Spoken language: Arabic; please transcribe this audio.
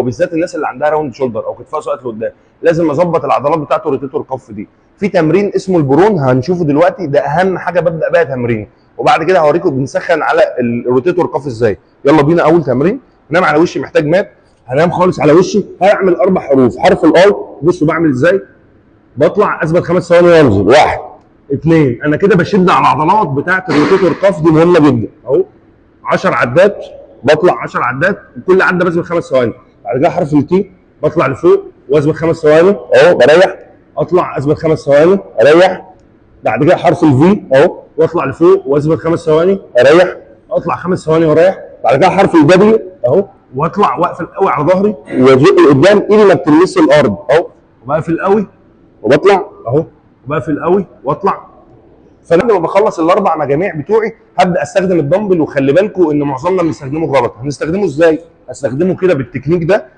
وبالذات الناس اللي عندها راوند شولدر او كتفها ساقط لقدام، لازم اظبط العضلات بتاعته روتيتور كف دي. في تمرين اسمه البرون هنشوفه دلوقتي، ده اهم حاجه ببدا بيها تمرين، وبعد كده هوريكم بنسخن على الروتيتور كف ازاي. يلا بينا. اول تمرين، انام على وشي، محتاج مات، هنام خالص على وشي، هعمل 4 حروف. حرف الاي، بصوا بعمل ازاي، بطلع اثبت 5 ثواني وانزل، 1 2. انا كده بشد على العضلات بتاعه الروتيتور كف، دي مهمه جدا اهو. 10 عدات، بطلع 10 عدات، وكل عده بثبت 5 ثواني. بعد كده حرف التي، بطلع لفوق واثبت 5 ثواني اهو، بريح، اطلع اثبت 5 ثواني، اريح. بعد كده حرف الفي اهو، واطلع لفوق واثبت 5 ثواني، اريح، اطلع 5 ثواني واريح. بعد كده حرف الدبليو اهو، واطلع واقفل قوي على ظهري وازق لقدام، ايدي ما بتلمس الارض اهو، وبقفل قوي وبطلع اهو، وبقفل قوي واطلع. فلما بخلص الاربع مجاميع بتوعي هبدا استخدم الدمبل. وخلي بالكم ان معظمنا بنستخدمه غلط. هنستخدمه ازاي؟ هستخدمه كده بالتكنيك ده.